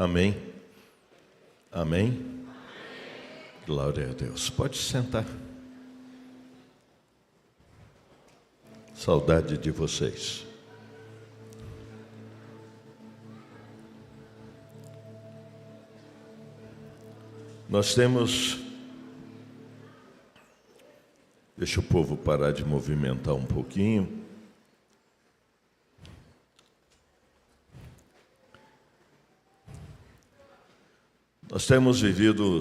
Amém? Amém? Glória a Deus. Pode sentar. Saudade de vocês. Nós temos... Deixa o povo parar de movimentar um pouquinho. Nós temos vivido,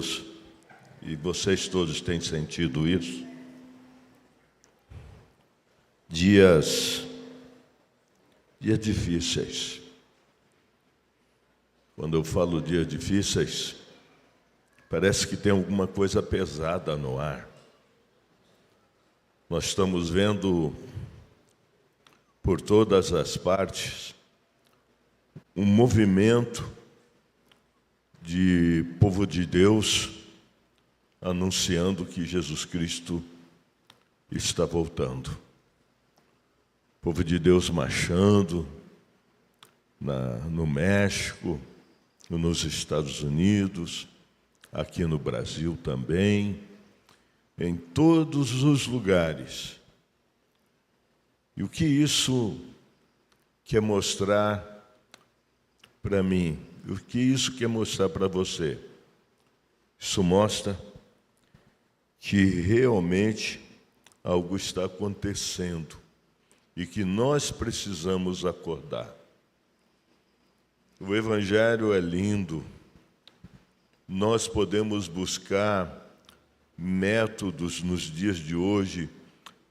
e vocês todos têm sentido isso, dias difíceis. Quando eu falo dias difíceis, parece que tem alguma coisa pesada no ar. Nós estamos vendo por todas as partes um movimento de povo de Deus anunciando que Jesus Cristo está voltando. Povo de Deus marchando no México, nos Estados Unidos, aqui no Brasil também, em todos os lugares. E o que isso quer mostrar para mim? O que isso quer mostrar para você? Isso mostra que realmente algo está acontecendo e que nós precisamos acordar. O Evangelho é lindo. Nós podemos buscar métodos nos dias de hoje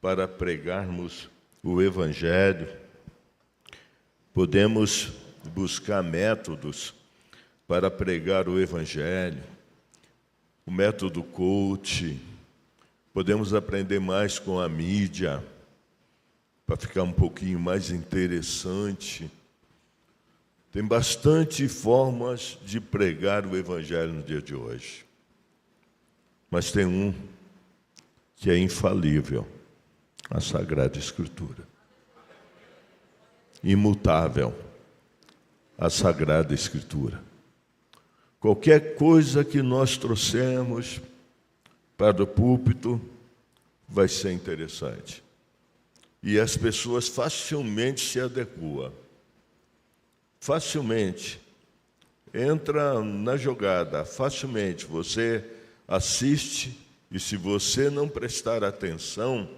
para pregarmos o Evangelho. Podemos buscar métodos para pregar o Evangelho, o método coach. Podemos aprender mais com a mídia, para ficar um pouquinho mais interessante. Tem bastante formas de pregar o Evangelho no dia de hoje. Mas tem um que é infalível, a Sagrada Escritura. Imutável, a Sagrada Escritura. Qualquer coisa que nós trouxermos para o púlpito vai ser interessante. E as pessoas facilmente se adequam. Facilmente. Entra na jogada, facilmente. Você assiste e, se você não prestar atenção,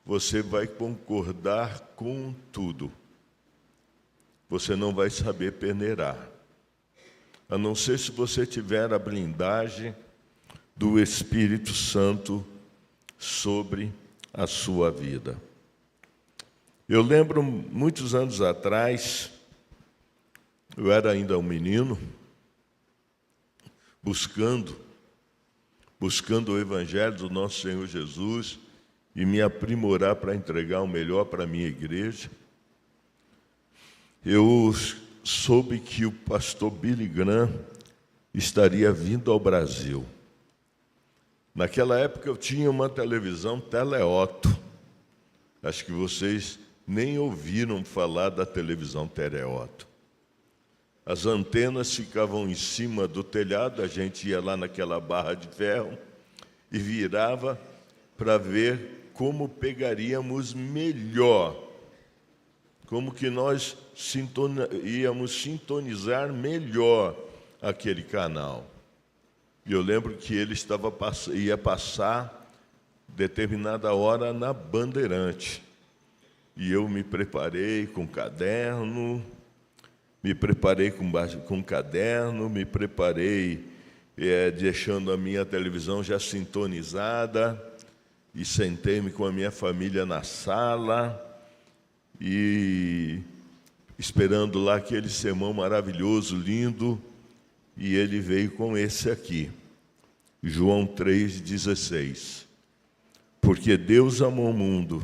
você vai concordar com tudo. Você não vai saber peneirar. A não ser se você tiver a blindagem do Espírito Santo sobre a sua vida. Eu lembro, muitos anos atrás, eu era ainda um menino, buscando o Evangelho do nosso Senhor Jesus e me aprimorar para entregar o melhor para a minha igreja. Eu soube que o pastor Billy Graham estaria vindo ao Brasil. Naquela época eu tinha uma televisão Teleotto. Acho que vocês nem ouviram falar da televisão Teleotto. As antenas ficavam em cima do telhado, a gente ia lá naquela barra de ferro e virava para ver como pegaríamos melhor, como que nós íamos sintonizar melhor aquele canal. E eu lembro que ele ia passar determinada hora na Bandeirante. E eu me preparei com caderno, me preparei deixando a minha televisão já sintonizada, e sentei-me com a minha família na sala, e esperando lá aquele sermão maravilhoso, lindo, e ele veio com esse aqui, João 3,16. Porque Deus amou o mundo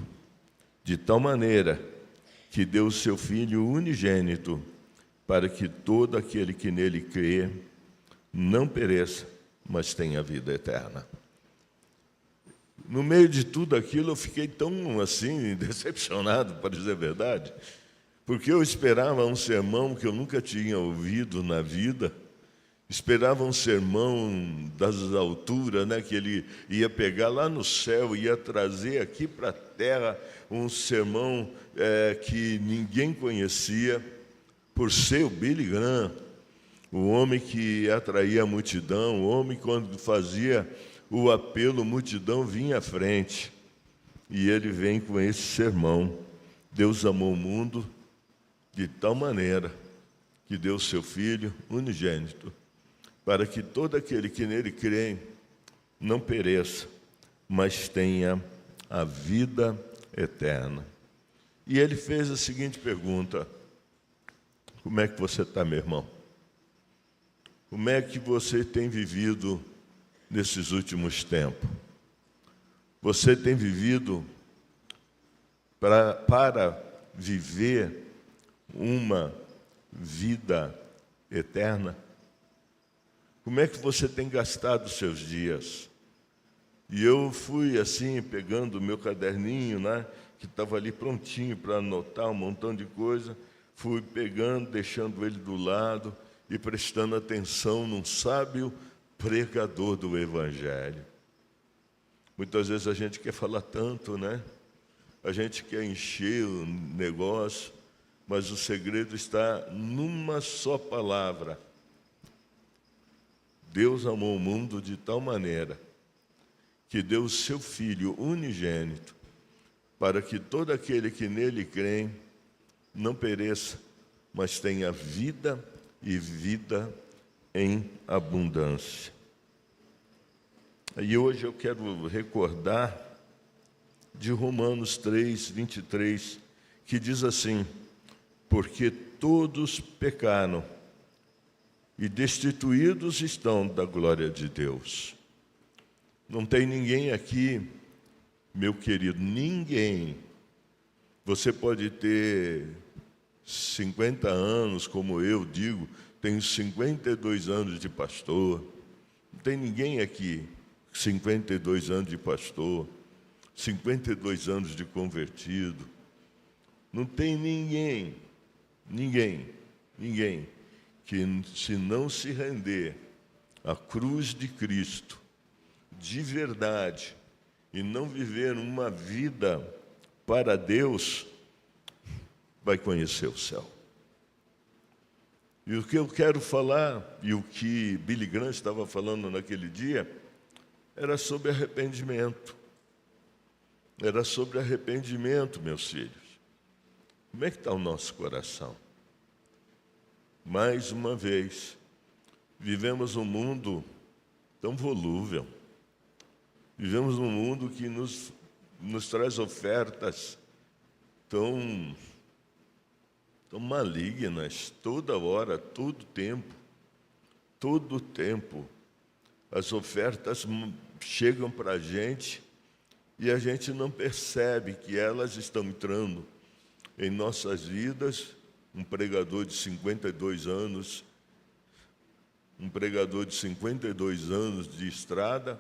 de tal maneira que deu o seu Filho unigênito, para que todo aquele que nele crê não pereça, mas tenha vida eterna. No meio de tudo aquilo, eu fiquei tão, assim, decepcionado, para dizer a verdade, porque eu esperava um sermão que eu nunca tinha ouvido na vida. Esperava um sermão das alturas, né, que ele ia pegar lá no céu, ia trazer aqui para a terra um sermão que ninguém conhecia, por ser o Billy Graham, o homem que atraía a multidão, o homem que, quando fazia o apelo, a multidão vinha à frente. E ele vem com esse sermão: Deus amou o mundo de tal maneira que deu o seu Filho unigênito, para que todo aquele que nele crê não pereça, mas tenha a vida eterna. E ele fez a seguinte pergunta: como é que você está, meu irmão? Como é que você tem vivido nesses últimos tempos? Você tem vivido para viver uma vida eterna? Como é que você tem gastado os seus dias? E eu fui assim, pegando o meu caderninho, né, que estava ali prontinho para anotar um montão de coisa, fui pegando, deixando ele do lado e prestando atenção num sábio pregador do Evangelho. Muitas vezes a gente quer falar tanto, né? A gente quer encher o negócio, mas o segredo está numa só palavra: Deus amou o mundo de tal maneira que deu o seu Filho unigênito, para que todo aquele que nele crê não pereça, mas tenha vida e vida em abundância. E hoje eu quero recordar de Romanos 3, 23, que diz assim: porque todos pecaram e destituídos estão da glória de Deus. Não tem ninguém aqui, meu querido, ninguém. Você pode ter 50 anos, como eu digo, tenho 52 anos de pastor. Não tem ninguém aqui, 52 anos de pastor, 52 anos de convertido. Não tem ninguém que, se não se render à cruz de Cristo, de verdade, e não viver uma vida para Deus, vai conhecer o céu. E o que eu quero falar, e o que Billy Graham estava falando naquele dia, era sobre arrependimento. Era sobre arrependimento, meus filhos. Como é que está o nosso coração? Mais uma vez, vivemos um mundo tão volúvel. Vivemos um mundo que nos traz ofertas tão malignas, toda hora, todo tempo. As ofertas chegam para a gente e a gente não percebe que elas estão entrando em nossas vidas. Um pregador de 52 anos de estrada,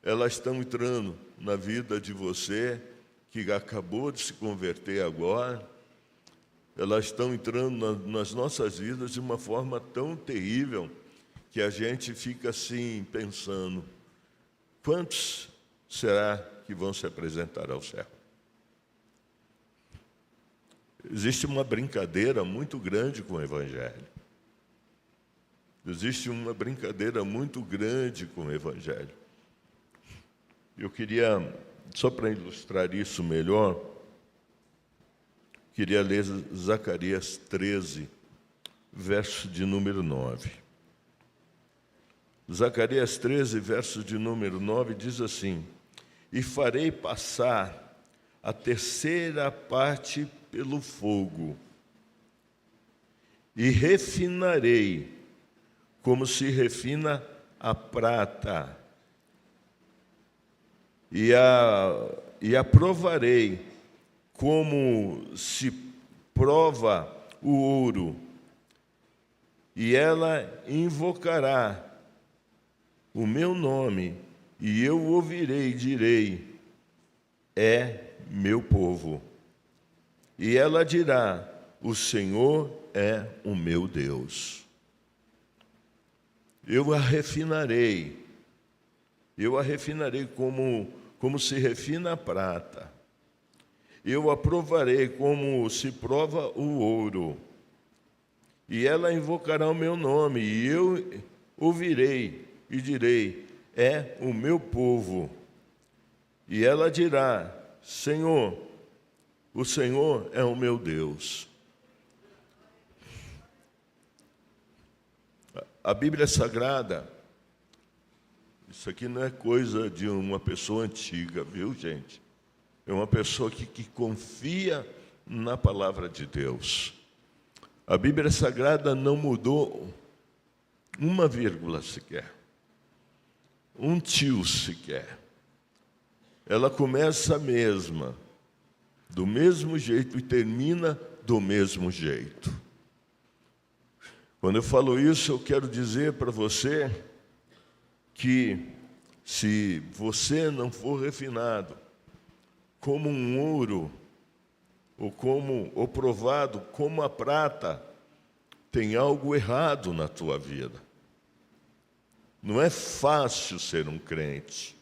elas estão entrando na vida de você que acabou de se converter agora. Elas estão entrando nas nossas vidas de uma forma tão terrível que a gente fica assim pensando: quantos será que vão se apresentar ao céu? Existe uma brincadeira muito grande com o Evangelho. Existe uma brincadeira muito grande com o Evangelho. Eu queria, só para ilustrar isso melhor, queria ler Zacarias 13, verso de número 9. Zacarias 13, verso de número 9, diz assim: e farei passar a terceira parte pelo fogo, e refinarei como se refina a prata, e a provarei como se prova o ouro, e ela invocará o meu nome, e eu ouvirei e direi: é meu povo. E ela dirá: o Senhor é o meu Deus. Eu a refinarei como se refina a prata. Eu a provarei como se prova o ouro. E ela invocará o meu nome, e eu ouvirei e direi: é o meu povo. E ela dirá: Senhor, o Senhor é o meu Deus. A Bíblia Sagrada, isso aqui não é coisa de uma pessoa antiga, viu, gente? É uma pessoa que confia na palavra de Deus. A Bíblia Sagrada não mudou uma vírgula sequer, um tio sequer. Ela começa a mesma, do mesmo jeito e termina do mesmo jeito. Quando eu falo isso, eu quero dizer para você que se você não for refinado como um ouro, ou provado como a prata, tem algo errado na tua vida. Não é fácil ser um crente.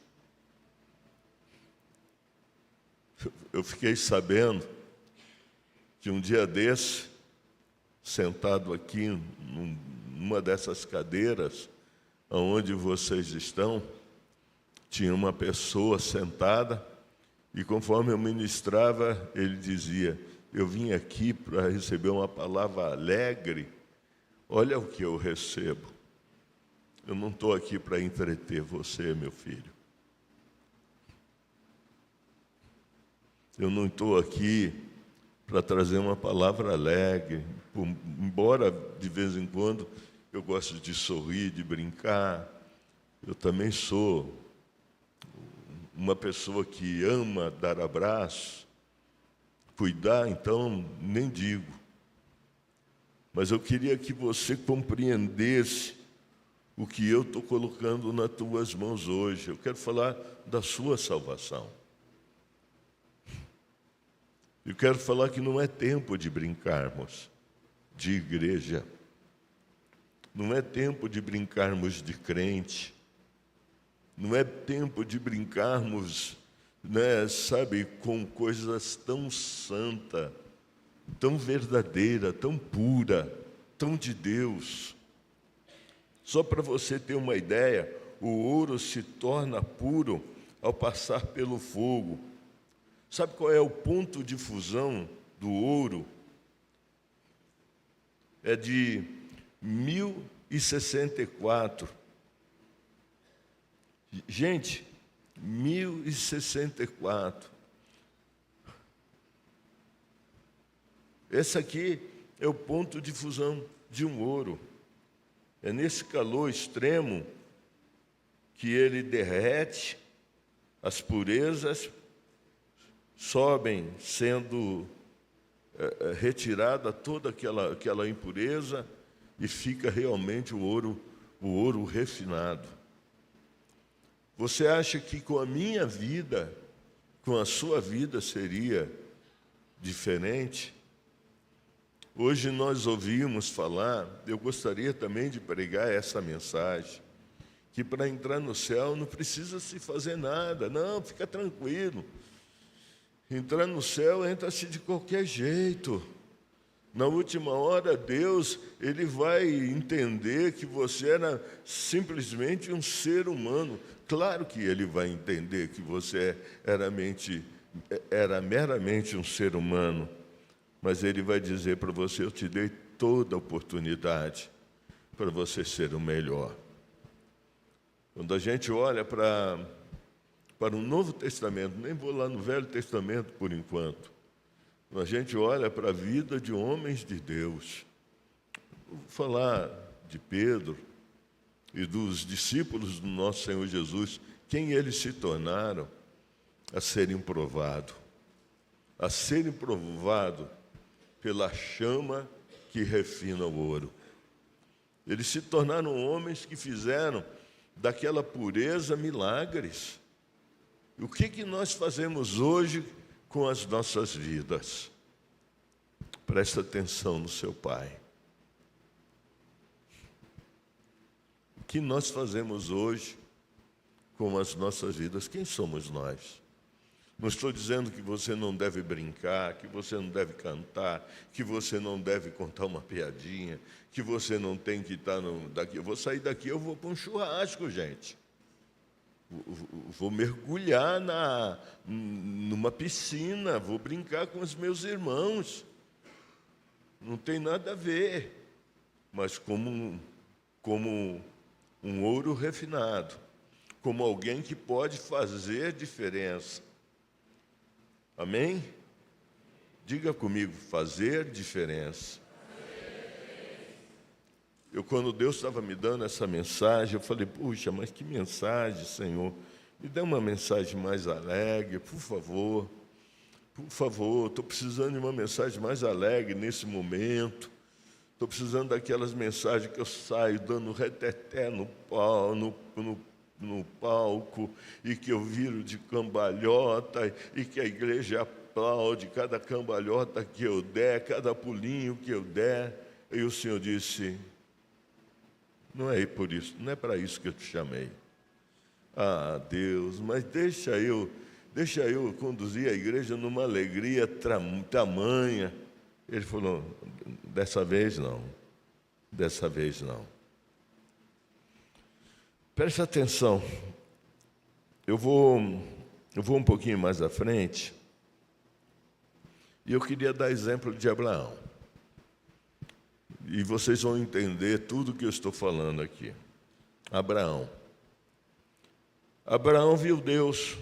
Eu fiquei sabendo que um dia desse, sentado aqui numa dessas cadeiras onde vocês estão, tinha uma pessoa sentada e conforme eu ministrava, ele dizia: eu vim aqui para receber uma palavra alegre, olha o que eu recebo. Eu não estou aqui para entreter você, meu filho. Eu não estou aqui para trazer uma palavra alegre, embora de vez em quando eu gosto de sorrir, de brincar. Eu também sou uma pessoa que ama dar abraço, cuidar, então nem digo. Mas eu queria que você compreendesse o que eu estou colocando nas tuas mãos hoje. Eu quero falar da sua salvação. Eu quero falar que não é tempo de brincarmos de igreja. Não é tempo de brincarmos de crente. Não é tempo de brincarmos, com coisas tão santas, tão verdadeiras, tão pura, tão de Deus. Só para você ter uma ideia, o ouro se torna puro ao passar pelo fogo. Sabe qual é o ponto de fusão do ouro? É de 1064. Gente, 1064. Esse aqui é o ponto de fusão de um ouro. É nesse calor extremo que ele derrete, as purezas sobem, sendo retirada toda aquela impureza e fica realmente o ouro refinado. Você acha que com a minha vida, com a sua vida seria diferente? Hoje nós ouvimos falar, eu gostaria também de pregar essa mensagem, que para entrar no céu não precisa se fazer nada, não, fica tranquilo. Entrar no céu entra-se de qualquer jeito. Na última hora, Deus, Ele vai entender que você era simplesmente um ser humano. Claro que Ele vai entender que você era meramente um ser humano. Mas Ele vai dizer para você: eu te dei toda a oportunidade para você ser o melhor. Quando a gente olha para o Novo Testamento, nem vou lá no Velho Testamento por enquanto, a gente olha para a vida de homens de Deus. Vou falar de Pedro e dos discípulos do nosso Senhor Jesus, quem eles se tornaram a serem provados pela chama que refina o ouro. Eles se tornaram homens que fizeram daquela pureza milagres. E o que nós fazemos hoje com as nossas vidas? Presta atenção no seu pai. O que nós fazemos hoje com as nossas vidas? Quem somos nós? Não estou dizendo que você não deve brincar, que você não deve cantar, que você não deve contar uma piadinha, que você não tem que estar daqui. Eu vou sair daqui, eu vou para um churrasco, gente. Vou mergulhar numa piscina, vou brincar com os meus irmãos. Não tem nada a ver, mas como um ouro refinado, como alguém que pode fazer diferença. Amém? Diga comigo, fazer diferença. Quando Deus estava me dando essa mensagem, eu falei, puxa, mas que mensagem, Senhor. Me dê uma mensagem mais alegre, por favor. Por favor, estou precisando de uma mensagem mais alegre nesse momento. Estou precisando daquelas mensagens que eu saio dando reteté no palco, e que eu viro de cambalhota, e que a igreja aplaude cada cambalhota que eu der, cada pulinho que eu der. E o Senhor disse, não é por isso, não é para isso que eu te chamei. Ah, Deus, mas deixa eu conduzir a igreja numa alegria tamanha. Ele falou, dessa vez não. Preste atenção, eu vou um pouquinho mais à frente, e eu queria dar exemplo de Abraão. E vocês vão entender tudo que eu estou falando aqui. Abraão viu Deus.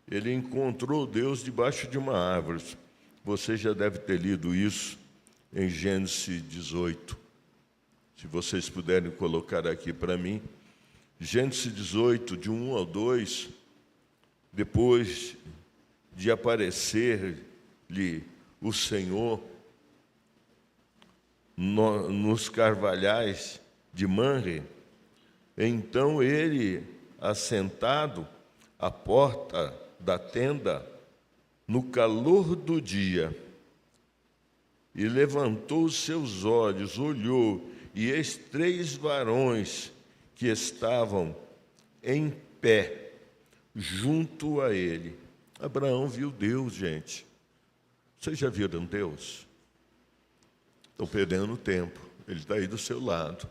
Ele encontrou Deus debaixo de uma árvore. Você já deve ter lido isso em Gênesis 18. Se vocês puderem colocar aqui para mim. Gênesis 18, de 1 ao 2, depois de aparecer-lhe o Senhor nos carvalhais de Manre, então ele, assentado à porta da tenda, no calor do dia, e levantou os seus olhos, olhou, e eis 3 varões que estavam em pé junto a ele. Abraão viu Deus, gente. Vocês já viram Deus? Estão perdendo tempo. Ele está aí do seu lado.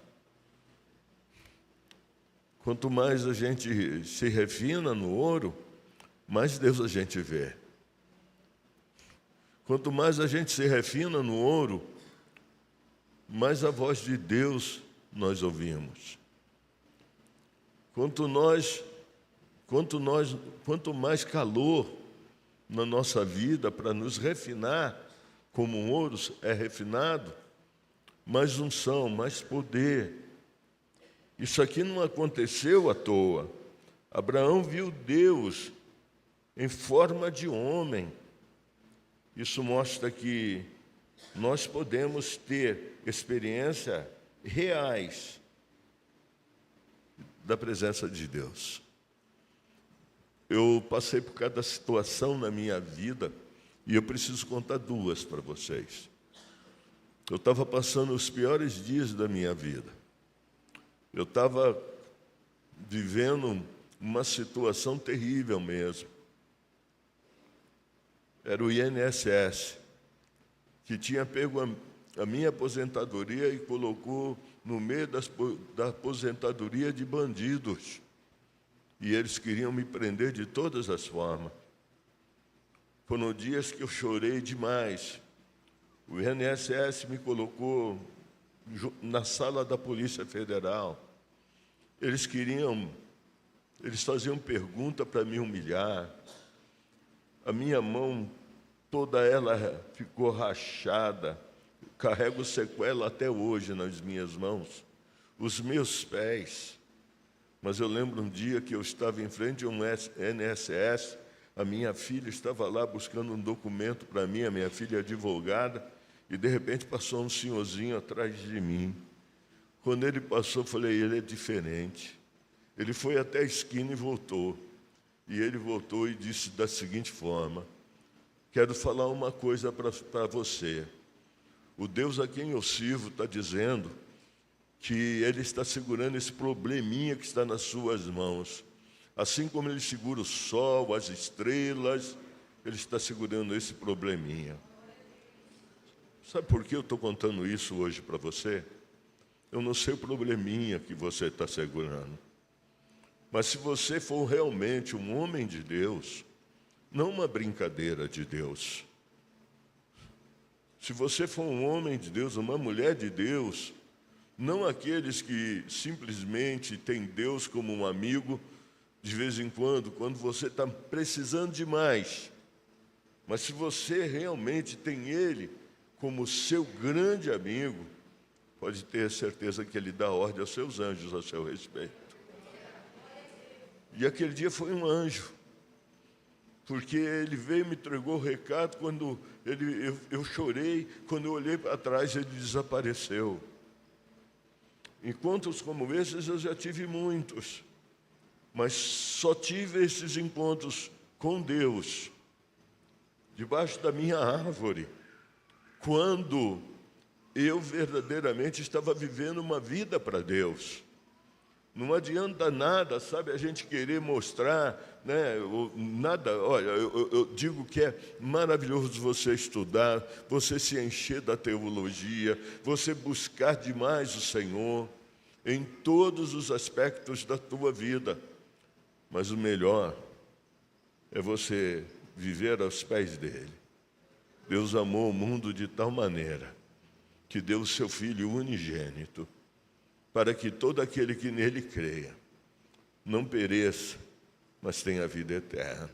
Quanto mais a gente se refina no ouro, mais Deus a gente vê. Quanto mais a gente se refina no ouro, mais a voz de Deus nós ouvimos. Quanto mais calor na nossa vida para nos refinar, como um ouro é refinado, mais unção, mais poder. Isso aqui não aconteceu à toa. Abraão viu Deus em forma de homem. Isso mostra que nós podemos ter experiências reais da presença de Deus. Eu passei por cada situação na minha vida e eu preciso contar 2 para vocês. Eu estava passando os piores dias da minha vida. Eu estava vivendo uma situação terrível mesmo. Era o INSS, que tinha pego a minha aposentadoria e colocou no meio da aposentadoria de bandidos. E eles queriam me prender de todas as formas. Foram dias que eu chorei demais. O INSS me colocou na sala da Polícia Federal. Eles faziam pergunta para me humilhar. A minha mão, toda ela ficou rachada. Carrego sequela até hoje nas minhas mãos. Os meus pés. Mas eu lembro um dia que eu estava em frente a um INSS, a minha filha estava lá buscando um documento para mim, a minha filha é advogada, e de repente passou um senhorzinho atrás de mim. Quando ele passou, eu falei, ele é diferente. Ele foi até a esquina e voltou. E ele voltou e disse da seguinte forma, quero falar uma coisa para você. O Deus a quem eu sirvo está dizendo que Ele está segurando esse probleminha que está nas suas mãos. Assim como Ele segura o sol, as estrelas, Ele está segurando esse probleminha. Sabe por que eu estou contando isso hoje para você? Eu não sei o probleminha que você está segurando. Mas se você for realmente um homem de Deus, não uma brincadeira de Deus. Se você for um homem de Deus, uma mulher de Deus, não aqueles que simplesmente têm Deus como um amigo, de vez em quando você está precisando demais. Mas se você realmente tem Ele como seu grande amigo, pode ter certeza que Ele dá ordem aos seus anjos a seu respeito. E aquele dia foi um anjo, porque ele veio e me entregou o recado. Quando eu chorei, quando eu olhei para trás, ele desapareceu. Encontros como esses eu já tive muitos, mas só tive esses encontros com Deus, debaixo da minha árvore, quando eu verdadeiramente estava vivendo uma vida para Deus. Não adianta nada, sabe, a gente querer mostrar, né, nada. Olha, eu digo que é maravilhoso você estudar, você se encher da teologia, você buscar demais o Senhor em todos os aspectos da tua vida. Mas o melhor é você viver aos pés dele. Deus amou o mundo de tal maneira que deu o seu Filho unigênito, para que todo aquele que nele creia não pereça, mas tenha vida eterna.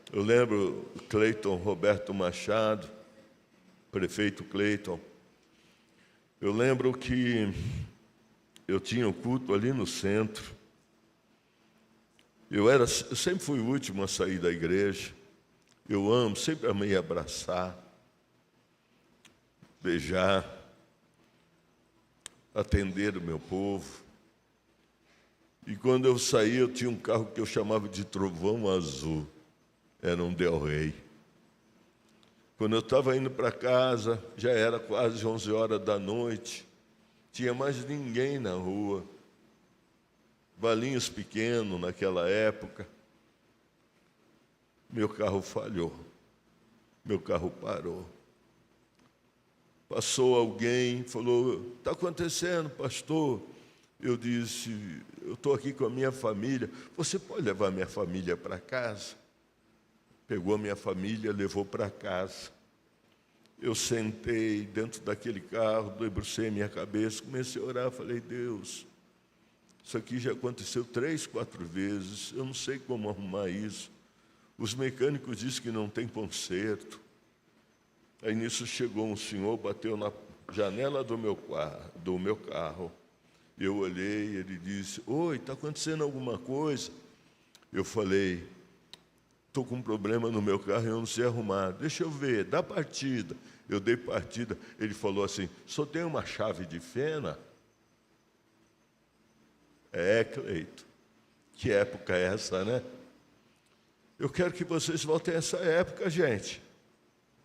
Eu lembro Cleiton Roberto Machado, prefeito Cleiton. Eu lembro que eu tinha um culto ali no centro. Eu sempre fui o último a sair da igreja. Eu sempre amei abraçar, beijar, atender o meu povo. E quando eu saí, eu tinha um carro que eu chamava de Trovão Azul. Era um Del Rey. Quando eu estava indo para casa, já era quase 11 horas da noite. Tinha mais ninguém na rua. Valinhos pequenos naquela época. Meu carro falhou. Meu carro parou. Passou alguém, falou: "Está acontecendo, pastor?" Eu disse: "Eu estou aqui com a minha família. Você pode levar minha família para casa?" Pegou a minha família, levou para casa. Eu sentei dentro daquele carro, debrucei minha cabeça, comecei a orar. Falei: "Deus, isso aqui já aconteceu 3, 4 vezes. Eu não sei como arrumar isso. Os mecânicos dizem que não tem conserto." Aí nisso chegou um senhor, bateu na janela do meu carro. Eu olhei, ele disse: "Oi, está acontecendo alguma coisa?" Eu falei: "Estou com um problema no meu carro e eu não sei arrumar. Deixa eu ver, dá partida." Eu dei partida. Ele falou assim: "Só tem uma chave de fenda?" Cleito, que época é essa, né? Eu quero que vocês voltem a essa época, gente.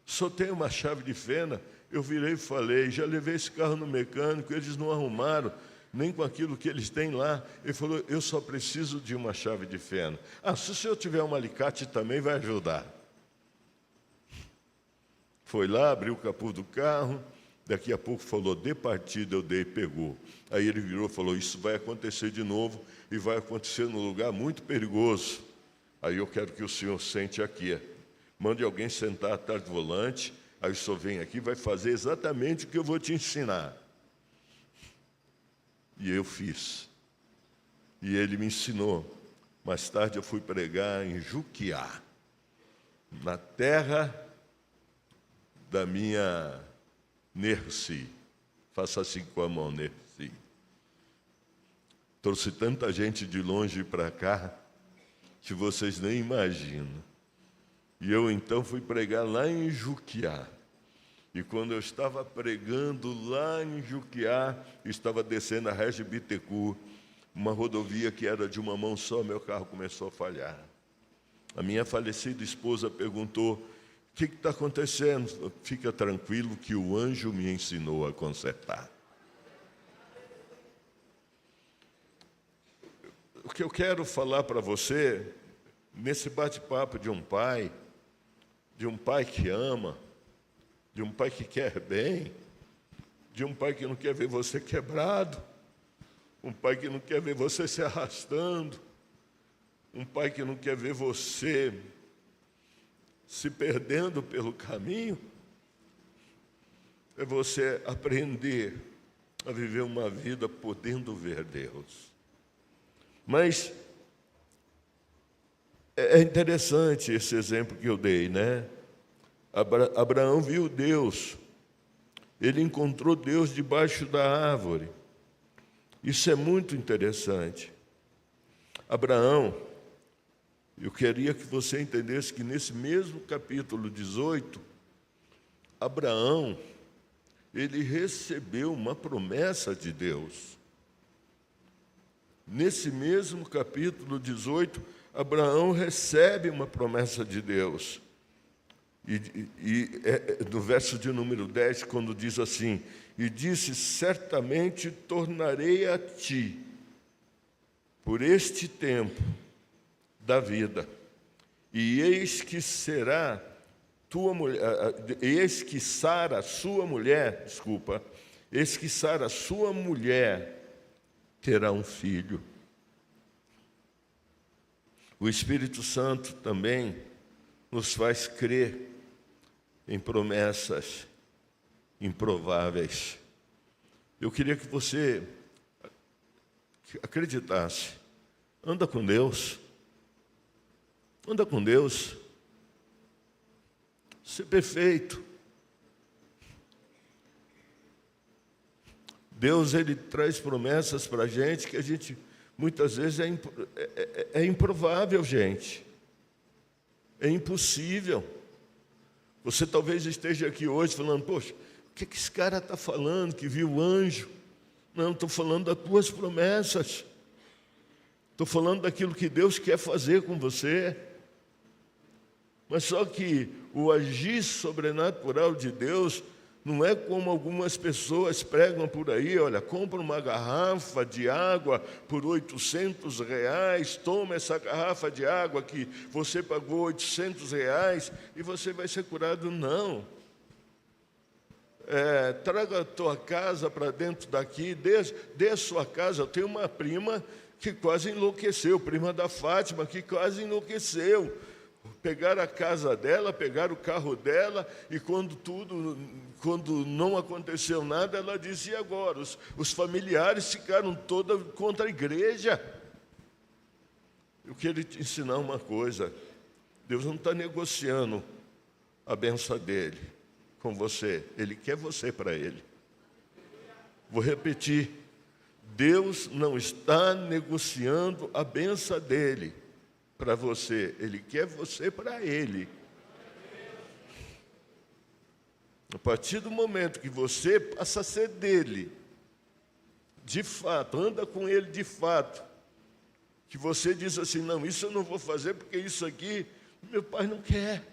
Só tem uma chave de fenda. Eu virei e falei: "Já levei esse carro no mecânico, eles não arrumaram, nem com aquilo que eles têm lá." Ele falou: "Eu só preciso de uma chave de fenda." Se o senhor tiver um alicate também vai ajudar." Foi lá, abriu o capô do carro, daqui a pouco falou: "Dê partida." Eu dei, pegou. Aí ele virou e falou: "Isso vai acontecer de novo e vai acontecer num lugar muito perigoso. Aí eu quero que o senhor sente aqui. Mande alguém sentar atrás do volante, aí o senhor vem aqui e vai fazer exatamente o que eu vou te ensinar." E eu fiz. E ele me ensinou. Mais tarde eu fui pregar em Juquiá, na terra da minha Nerci. Faça assim com a mão, Nerci. Trouxe tanta gente de longe para cá que vocês nem imaginam. E eu então fui pregar lá em Juquiá. E quando eu estava pregando lá em Juquiá, estava descendo a Regi Bittencourt, uma rodovia que era de uma mão só, meu carro começou a falhar. A minha falecida esposa perguntou: o que está acontecendo? Fica tranquilo que o anjo me ensinou a consertar. O que eu quero falar para você, nesse bate-papo de um pai que ama, de um pai que quer bem, de um pai que não quer ver você quebrado, um pai que não quer ver você se arrastando, um pai que não quer ver você se perdendo pelo caminho, é você aprender a viver uma vida podendo ver Deus. Mas é interessante esse exemplo que eu dei, né? Abraão viu Deus, ele encontrou Deus debaixo da árvore. Isso é muito interessante. Abraão, eu queria que você entendesse que nesse mesmo capítulo 18, Abraão, ele recebeu uma promessa de Deus. Nesse mesmo capítulo 18, Abraão recebe uma promessa de Deus. No verso de número 10, quando diz assim: e disse, certamente tornarei a ti, por este tempo da vida, e eis que será tua mulher, eis que Sara, sua mulher, eis que Sara, sua mulher, terá um filho. O Espírito Santo também nos faz crer em promessas improváveis. Eu queria que você acreditasse. Anda com Deus. Anda com Deus. Ser perfeito. Deus, Ele traz promessas para a gente que a gente, muitas vezes, é improvável, gente. É impossível. Você talvez esteja aqui hoje falando: poxa, o que esse cara está falando, que viu o anjo? Não, estou falando das tuas promessas. Estou falando daquilo que Deus quer fazer com você. Mas só que o agir sobrenatural de Deus não é como algumas pessoas pregam por aí: olha, compra uma garrafa de água por R$800, toma essa garrafa de água que você pagou R$800 e você vai ser curado. Não. Traga a tua casa para dentro daqui, dê a sua casa. Eu tenho uma prima que quase enlouqueceu, prima da Fátima, que quase enlouqueceu. Pegaram a casa dela, pegaram o carro dela, e quando não aconteceu nada, ela disse: e agora? Os familiares ficaram todos contra a igreja. Eu quero te ensinar uma coisa: Deus não está negociando a benção dele com você, Ele quer você para Ele. Vou repetir: Deus não está negociando a benção dele para você, Ele quer você para Ele. A partir do momento que você passa a ser dele, de fato, anda com Ele de fato, que você diz assim: não, isso eu não vou fazer porque isso aqui meu pai não quer,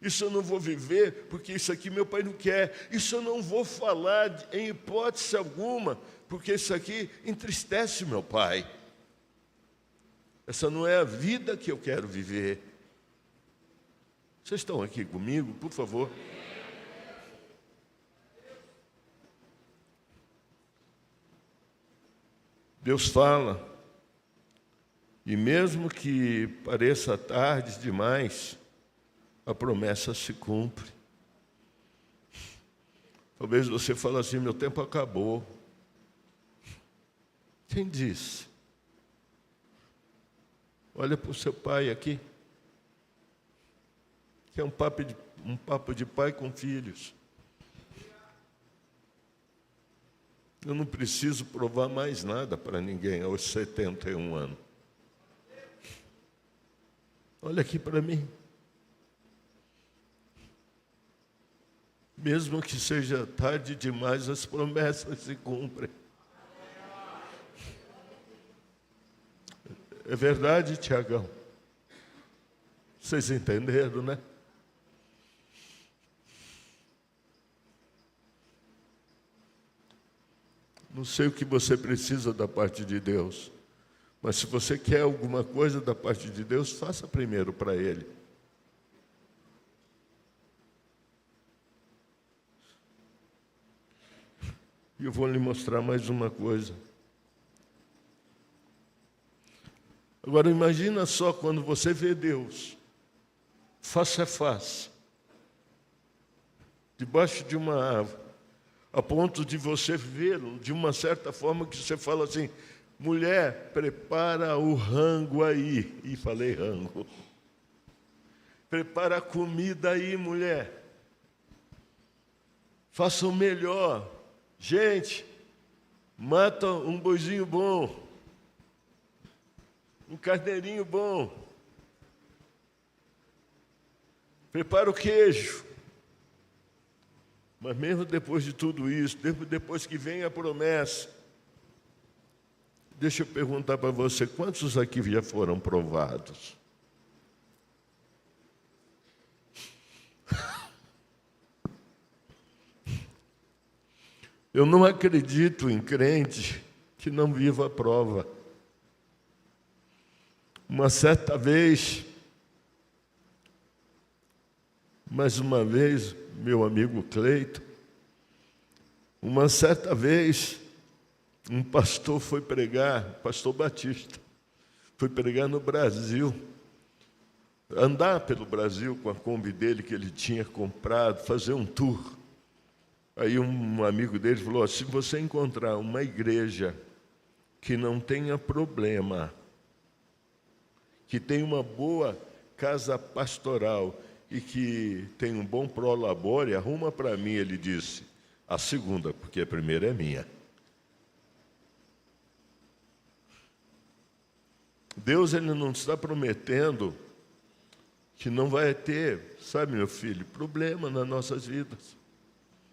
isso eu não vou viver porque isso aqui meu pai não quer, isso eu não vou falar em hipótese alguma porque isso aqui entristece meu pai. Essa não é a vida que eu quero viver. Vocês estão aqui comigo, por favor? Deus fala, e mesmo que pareça tarde demais, a promessa se cumpre. Talvez você fale assim: meu tempo acabou. Quem disse? Olha para o seu pai aqui, que é um papo de pai com filhos. Eu não preciso provar mais nada para ninguém aos 71 anos. Olha aqui para mim. Mesmo que seja tarde demais, as promessas se cumprem. É verdade, Tiagão? Vocês entenderam, né? Não sei o que você precisa da parte de Deus, mas se você quer alguma coisa da parte de Deus, faça primeiro para Ele. E eu vou lhe mostrar mais uma coisa. Agora imagina só quando você vê Deus, face a face, debaixo de uma árvore, a ponto de você vê-lo de uma certa forma que você fala assim: mulher, prepara o rango aí. E falei rango. Prepara a comida aí, mulher. Faça o melhor. Gente, mata um boizinho bom. Um carneirinho bom. Prepara o queijo. Mas mesmo depois de tudo isso, depois que vem a promessa, deixa eu perguntar para você, quantos aqui já foram provados? Eu não acredito em crente que não viva a prova. Uma certa vez, mais uma vez, meu amigo Cleito, uma certa vez, um pastor foi pregar, pastor Batista, foi pregar no Brasil, andar pelo Brasil com a Kombi dele que ele tinha comprado, fazer um tour. Aí um amigo dele falou: se você encontrar uma igreja que não tenha problema, que tem uma boa casa pastoral e que tem um bom prolabore, arruma para mim, ele disse, a segunda, porque a primeira é minha. Deus, ele não está prometendo que não vai ter, sabe, meu filho, problema nas nossas vidas.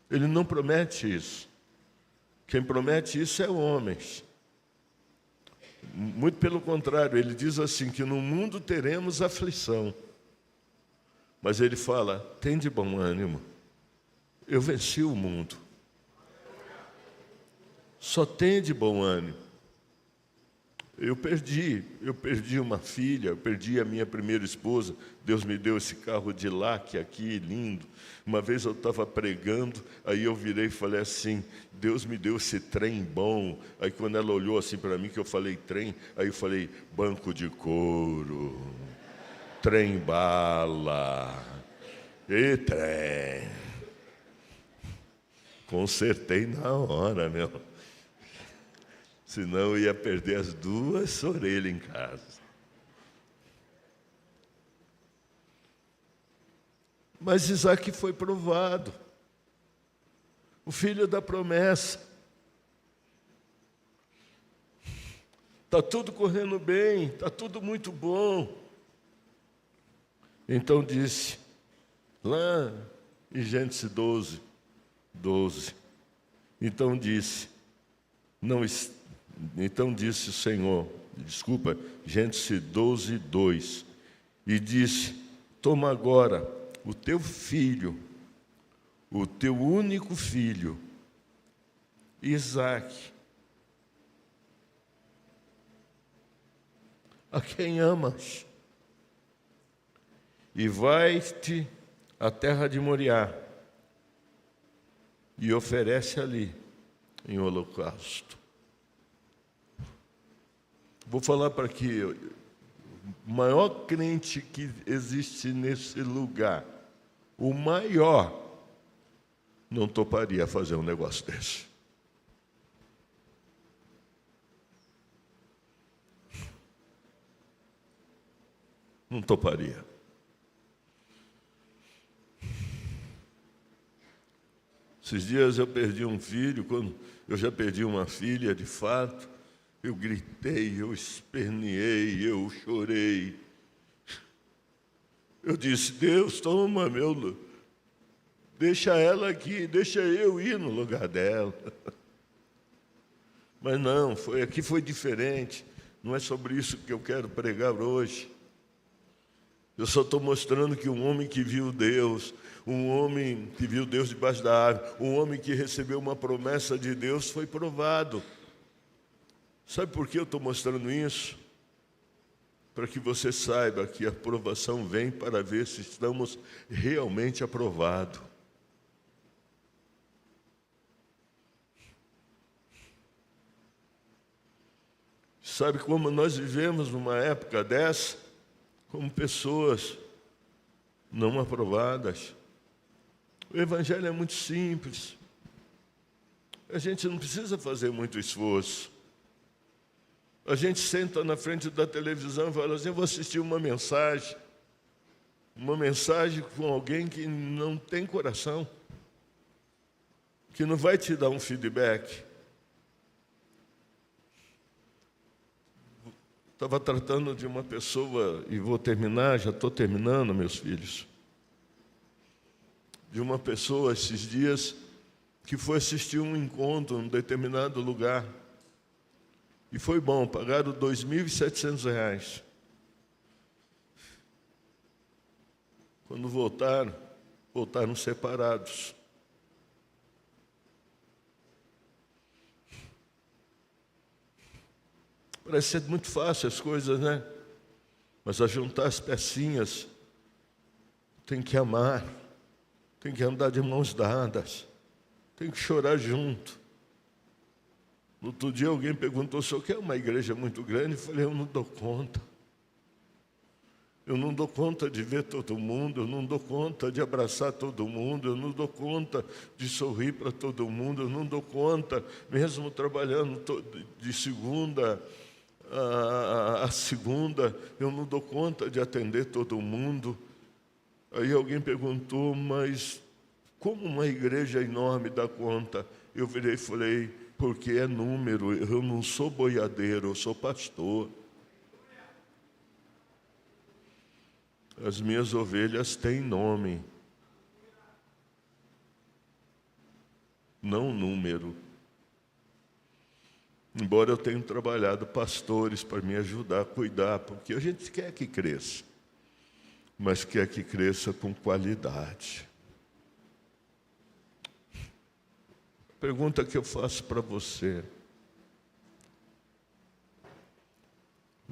Ele não promete isso. Quem promete isso é homens. Muito pelo contrário, ele diz assim, que no mundo teremos aflição. Mas ele fala: tem de bom ânimo, eu venci o mundo. Só tem de bom ânimo. Eu perdi uma filha, eu perdi a minha primeira esposa. Deus me deu esse carro de laque aqui, lindo. Uma vez eu estava pregando, aí eu virei e falei assim: Deus me deu esse trem bom. Aí quando ela olhou assim para mim, que eu falei trem, aí eu falei: banco de couro, trem bala, e trem. Consertei na hora, meu. Senão eu ia perder as duas orelhas em casa. Mas Isaac foi provado. O filho da promessa. Está tudo correndo bem, está tudo muito bom. Então disse, lá em Gênesis 12. Então disse o Senhor, Gênesis 12, 2, e disse: toma agora o teu filho, o teu único filho, Isaque, a quem amas, e vai-te à terra de Moriá, e oferece ali em holocausto. Vou falar para que o maior crente que existe nesse lugar, o maior, não toparia fazer um negócio desse. Não toparia. Esses dias eu perdi um filho, quando eu já perdi uma filha, de fato. Eu gritei, eu esperneei, eu chorei. Eu disse: Deus, toma deixa ela aqui, deixa eu ir no lugar dela. Mas não, foi diferente. Não é sobre isso que eu quero pregar hoje. Eu só estou mostrando que um homem que viu Deus, um homem que viu Deus debaixo da árvore, um homem que recebeu uma promessa de Deus foi provado. Sabe por que eu estou mostrando isso? Para que você saiba que a provação vem para ver se estamos realmente aprovados. Sabe como nós vivemos numa época dessa? Como pessoas não aprovadas. O Evangelho é muito simples. A gente não precisa fazer muito esforço. A gente senta na frente da televisão e fala assim, eu vou assistir uma mensagem com alguém que não tem coração, que não vai te dar um feedback. Estava tratando de uma pessoa, e vou terminar, já estou terminando, meus filhos, de uma pessoa esses dias que foi assistir um encontro em um determinado lugar. E foi bom, pagaram R$ 2.700. Quando voltaram separados. Parece ser muito fácil as coisas, né? Mas a juntar as pecinhas, tem que amar, tem que andar de mãos dadas, tem que chorar junto. No outro dia alguém perguntou, o senhor quer uma igreja muito grande? Eu falei, eu não dou conta. Eu não dou conta de ver todo mundo, eu não dou conta de abraçar todo mundo, eu não dou conta de sorrir para todo mundo, eu não dou conta, mesmo trabalhando de segunda a segunda, eu não dou conta de atender todo mundo. Aí alguém perguntou, mas como uma igreja enorme dá conta? Eu virei e falei, porque é número, eu não sou boiadeiro, eu sou pastor. As minhas ovelhas têm nome, não número. Embora eu tenha trabalhado pastores para me ajudar a cuidar, porque a gente quer que cresça, mas quer que cresça com qualidade. Pergunta que eu faço para você.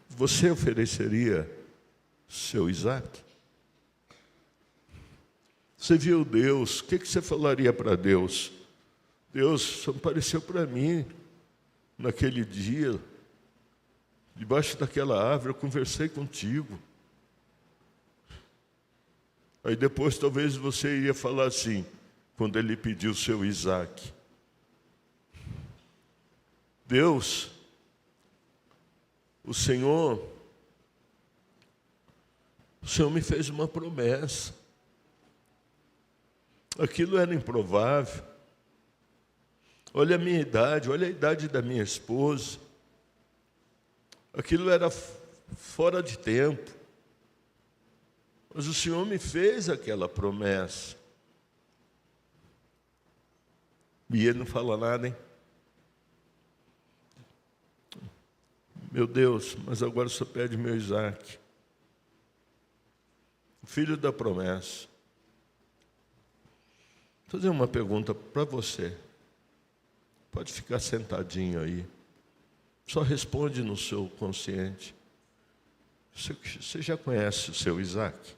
Você ofereceria seu Isaac? Você viu Deus, o que você falaria para Deus? Deus apareceu para mim naquele dia, debaixo daquela árvore, eu conversei contigo. Aí depois talvez você iria falar assim, quando ele pediu seu Isaac. Deus, o Senhor me fez uma promessa. Aquilo era improvável. Olha a minha idade, olha a idade da minha esposa. Aquilo era fora de tempo. Mas o Senhor me fez aquela promessa. E ele não fala nada, hein? Meu Deus, mas agora só pede meu Isaac, o filho da promessa. Vou fazer uma pergunta para você. Pode ficar sentadinho aí. Só responde no seu consciente. Você já conhece o seu Isaac?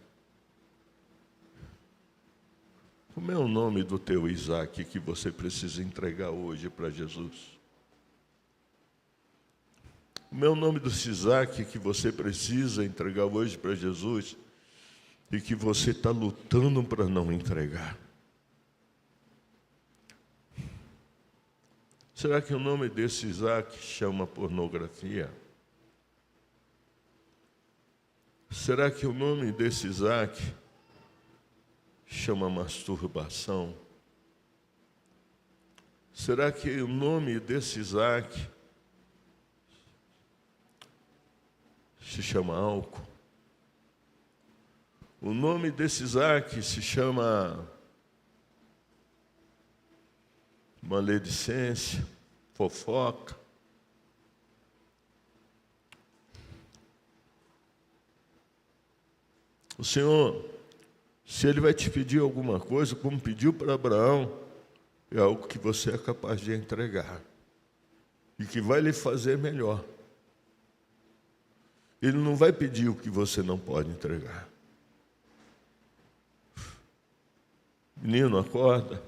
Como é o nome do teu Isaac que você precisa entregar hoje para Jesus? Como é o nome do Isaac que você precisa entregar hoje para Jesus e que você está lutando para não entregar? Será que o nome desse Isaac chama pornografia? Será que o nome desse Isaac chama masturbação? Será que o nome desse Isaac se chama álcool? O nome desse Isaac se chama maledicência, fofoca. O Senhor, se Ele vai te pedir alguma coisa, como pediu para Abraão, é algo que você é capaz de entregar e que vai lhe fazer melhor. Ele não vai pedir o que você não pode entregar. Menino, acorda.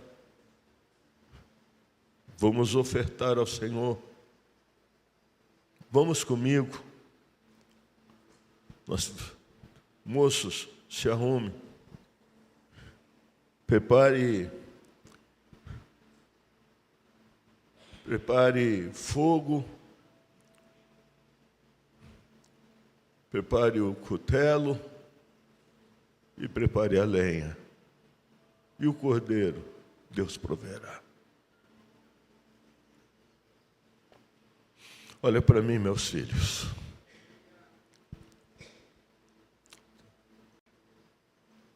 Vamos ofertar ao Senhor. Vamos comigo. Moços, se arrume. Prepare fogo. Prepare o cutelo e prepare a lenha. E o cordeiro, Deus proverá. Olha para mim, meus filhos.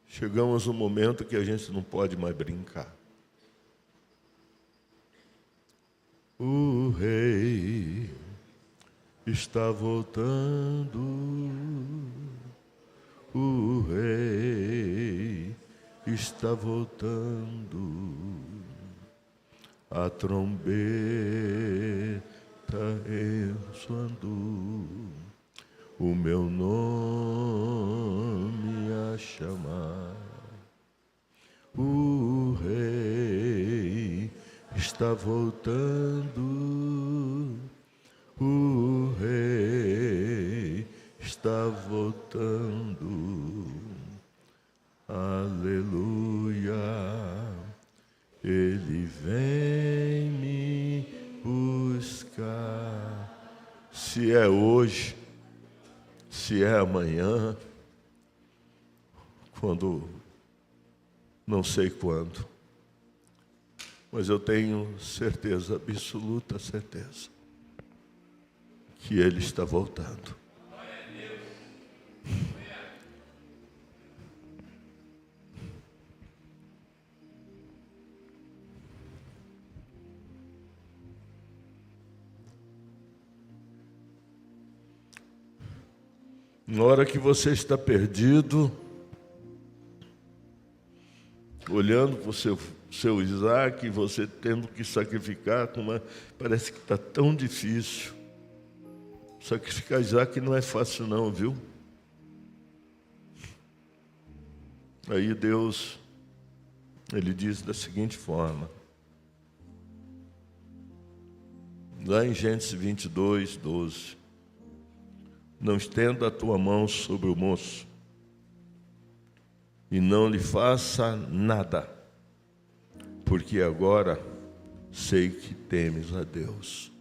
Chegamos num momento que a gente não pode mais brincar. O rei está voltando. O rei está voltando. A trombeta ressoando, o meu nome a chamar. O rei está voltando. O rei está voltando. Aleluia. Ele vem me buscar. Se é hoje, se é amanhã, quando, não sei quando, mas eu tenho certeza, absoluta certeza, que Ele está voltando. Na hora que você está perdido, olhando para o seu Isaac, você tendo que sacrificar, parece que está tão difícil. Sacrificar Isaac não é fácil não, viu? Aí Deus, Ele diz da seguinte forma, lá em Gênesis 22, 12, não estenda a tua mão sobre o moço e não lhe faça nada, porque agora sei que temes a Deus.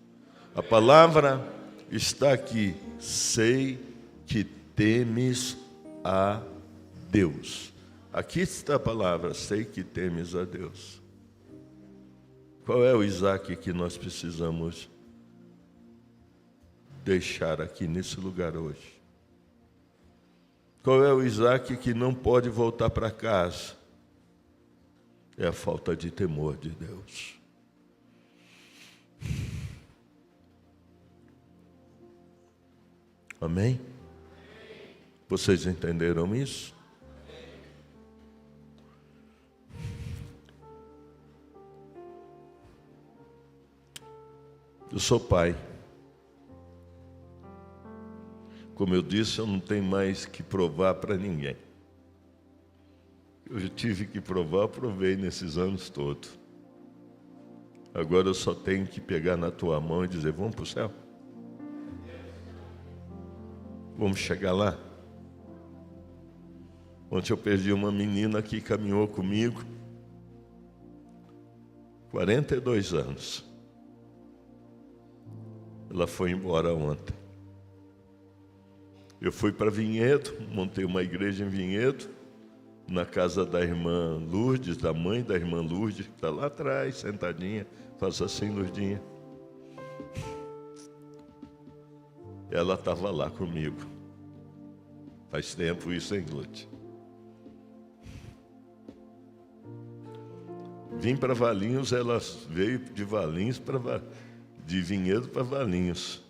A palavra está aqui, sei que temes a Deus. Aqui está a palavra, sei que temes a Deus. Qual é o Isaac que nós precisamos deixar aqui nesse lugar hoje? Qual é o Isaac que não pode voltar para casa? É a falta de temor de Deus. Amém? Vocês entenderam isso? Eu sou pai. Como eu disse, eu não tenho mais que provar para ninguém. Eu já tive que provar, provei nesses anos todos. Agora eu só tenho que pegar na tua mão e dizer, vamos para o céu? Vamos chegar lá? Ontem eu perdi uma menina que caminhou comigo 42 anos. Ela foi embora ontem. Eu fui para Vinhedo, montei uma igreja em Vinhedo, na casa da irmã Lourdes, da mãe da irmã Lourdes, que está lá atrás, sentadinha, faz assim, Lourdinha. Ela estava lá comigo. Faz tempo isso, hein, Lourdes? Vim para Valinhos, ela veio de Valinhos de Vinhedo para Valinhos.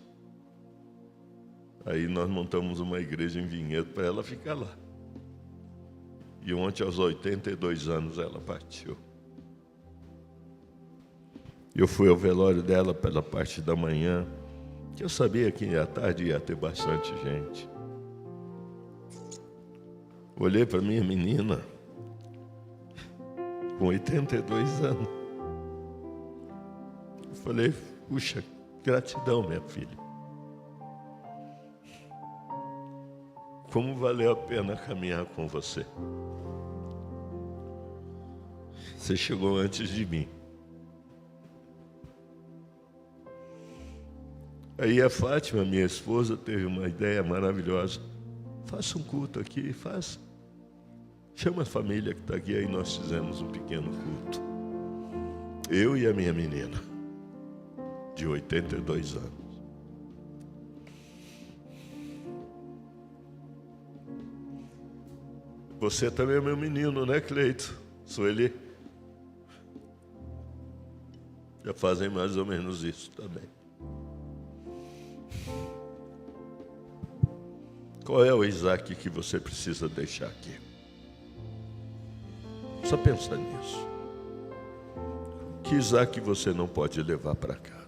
Aí nós montamos uma igreja em Vinhedo para ela ficar lá. E ontem, aos 82 anos, ela partiu. Eu fui ao velório dela pela parte da manhã, que eu sabia que à tarde ia ter bastante gente. Olhei para minha menina, com 82 anos. Eu falei, puxa, gratidão, minha filha. Como valeu a pena caminhar com você. Você chegou antes de mim. Aí a Fátima, minha esposa, teve uma ideia maravilhosa. Faça um culto aqui, faça. Chama a família que está aqui, aí nós fizemos um pequeno culto. Eu e a minha menina, de 82 anos. Você também é meu menino, né, Cleito? Sueli? Já fazem mais ou menos isso também. Qual é o Isaac que você precisa deixar aqui? Só pensa nisso. Que Isaac você não pode levar para casa?